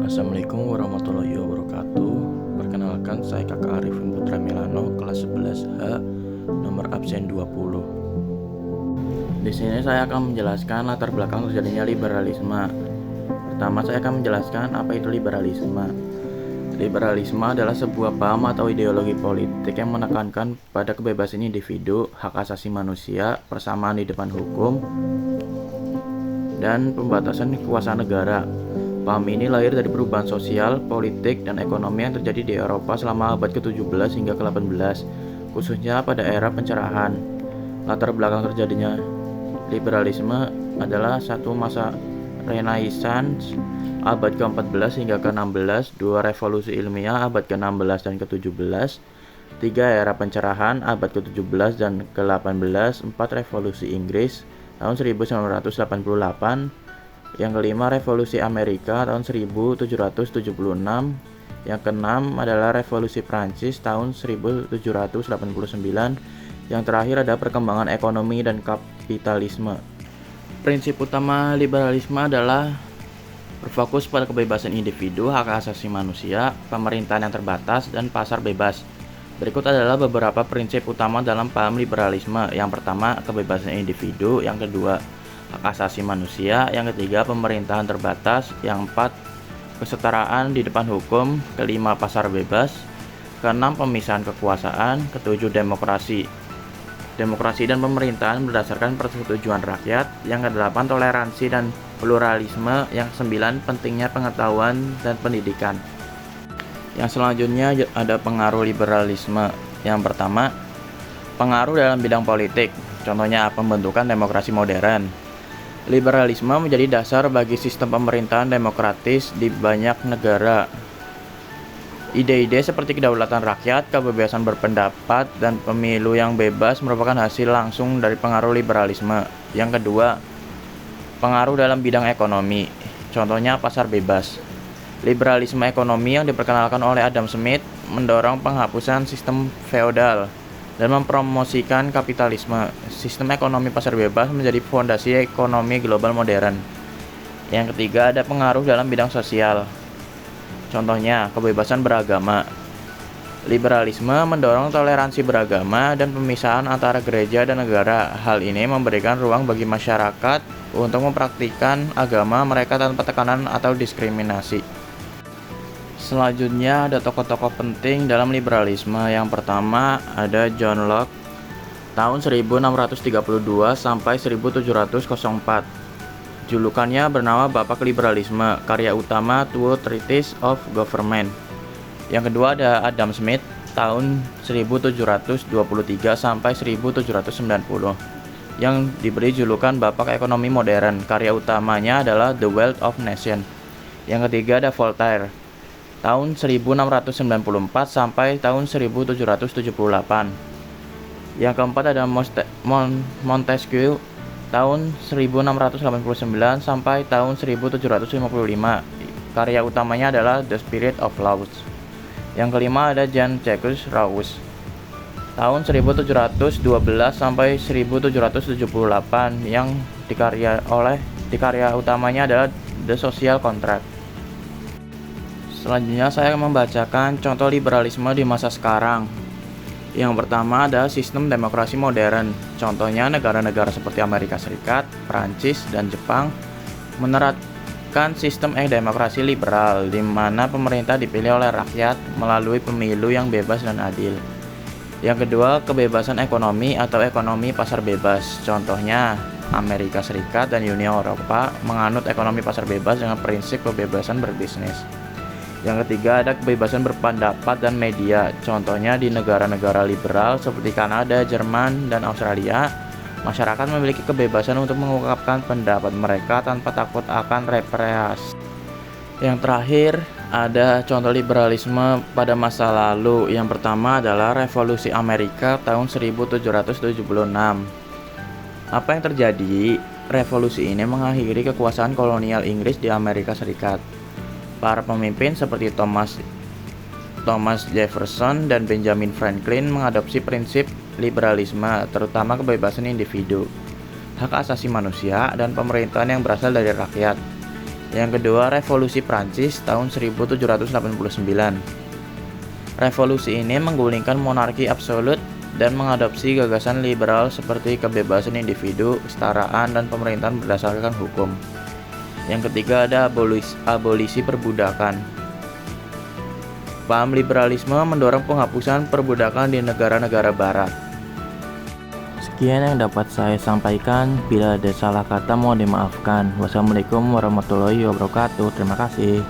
Assalamualaikum warahmatullahi wabarakatuh. Perkenalkan, saya Kakak Arifin Putra Milano, kelas 11H, nomor absen 20. Di sini saya akan menjelaskan latar belakang terjadinya liberalisme. Pertama, saya akan menjelaskan apa itu liberalisme. Liberalisme adalah sebuah paham atau ideologi politik yang menekankan pada kebebasan individu, hak asasi manusia, persamaan di depan hukum, dan pembatasan kekuasaan negara. Paham ini lahir dari perubahan sosial, politik, dan ekonomi yang terjadi di Eropa selama abad ke-17 hingga ke-18, khususnya pada era pencerahan. Latar belakang terjadinya liberalisme adalah satu masa Renaissance abad ke-14 hingga ke-16, dua revolusi ilmiah abad ke-16 dan ke-17, tiga era pencerahan abad ke-17 dan ke-18, empat revolusi Inggris tahun 1988, yang kelima revolusi Amerika tahun 1776, yang keenam adalah revolusi Prancis tahun 1789, yang terakhir ada perkembangan ekonomi dan kapitalisme. Prinsip utama liberalisme adalah berfokus pada kebebasan individu, hak asasi manusia, pemerintahan yang terbatas, dan pasar bebas. Berikut adalah beberapa prinsip utama dalam paham liberalisme. Yang pertama, kebebasan individu. Yang kedua, hak asasi manusia. Yang ketiga, pemerintahan terbatas. Yang empat, kesetaraan di depan hukum. Kelima, pasar bebas. Keenam, pemisahan kekuasaan. Ketujuh, demokrasi. Demokrasi dan pemerintahan berdasarkan persetujuan rakyat. Yang kedelapan, toleransi dan pluralisme. Yang kesembilan, pentingnya pengetahuan dan pendidikan. Yang selanjutnya ada pengaruh liberalisme. Yang pertama, pengaruh dalam bidang politik. Contohnya pembentukan demokrasi modern. Liberalisme menjadi dasar bagi sistem pemerintahan demokratis di banyak negara. Ide-ide seperti kedaulatan rakyat, kebebasan berpendapat, dan pemilu yang bebas merupakan hasil langsung dari pengaruh liberalisme. Yang kedua, pengaruh dalam bidang ekonomi. Contohnya pasar bebas. Liberalisme ekonomi yang diperkenalkan oleh Adam Smith mendorong penghapusan sistem feodal dan mempromosikan kapitalisme. Sistem ekonomi pasar bebas menjadi fondasi ekonomi global modern. Yang ketiga, ada pengaruh dalam bidang sosial. Contohnya, kebebasan beragama. Liberalisme mendorong toleransi beragama dan pemisahan antara gereja dan negara. Hal ini memberikan ruang bagi masyarakat untuk mempraktikkan agama mereka tanpa tekanan atau diskriminasi. Selanjutnya ada tokoh-tokoh penting dalam liberalisme. Yang pertama ada John Locke tahun 1632 sampai 1704. Julukannya bernama Bapak Liberalisme. Karya utama Two Treatises of Government. Yang kedua ada Adam Smith tahun 1723 sampai 1790 yang diberi julukan Bapak Ekonomi Modern. Karya utamanya adalah The Wealth of Nations. Yang ketiga ada Voltaire tahun 1694 sampai tahun 1778. Yang keempat ada Montesquieu tahun 1689 sampai tahun 1755. Karya utamanya adalah The Spirit of Laws. Yang kelima ada Jean-Jacques Rousseau tahun 1712 sampai 1778 yang dikarya utamanya adalah The Social Contract. Selanjutnya saya akan membacakan contoh liberalisme di masa sekarang. Yang pertama ada sistem demokrasi modern. Contohnya negara-negara seperti Amerika Serikat, Prancis, dan Jepang menerapkan sistem demokrasi liberal di mana pemerintah dipilih oleh rakyat melalui pemilu yang bebas dan adil. Yang kedua, kebebasan ekonomi atau ekonomi pasar bebas. Contohnya Amerika Serikat dan Uni Eropa menganut ekonomi pasar bebas dengan prinsip kebebasan berbisnis. Yang ketiga ada kebebasan berpendapat dan media. Contohnya di negara-negara liberal seperti Kanada, Jerman, dan Australia, masyarakat memiliki kebebasan untuk mengungkapkan pendapat mereka tanpa takut akan represi. Yang terakhir ada contoh liberalisme pada masa lalu. Yang pertama adalah Revolusi Amerika tahun 1776. Apa yang terjadi? Revolusi ini mengakhiri kekuasaan kolonial Inggris di Amerika Serikat. Para pemimpin seperti Thomas Jefferson dan Benjamin Franklin mengadopsi prinsip liberalisme, terutama kebebasan individu, hak asasi manusia, dan pemerintahan yang berasal dari rakyat. Yang kedua, Revolusi Prancis tahun 1789. Revolusi ini menggulingkan monarki absolut dan mengadopsi gagasan liberal seperti kebebasan individu, kesetaraan, dan pemerintahan berdasarkan hukum. Yang ketiga ada abolisi perbudakan. Paham liberalisme mendorong penghapusan perbudakan di negara-negara barat. Sekian yang dapat saya sampaikan. Bila ada salah kata mohon dimaafkan. Wassalamualaikum warahmatullahi wabarakatuh. Terima kasih.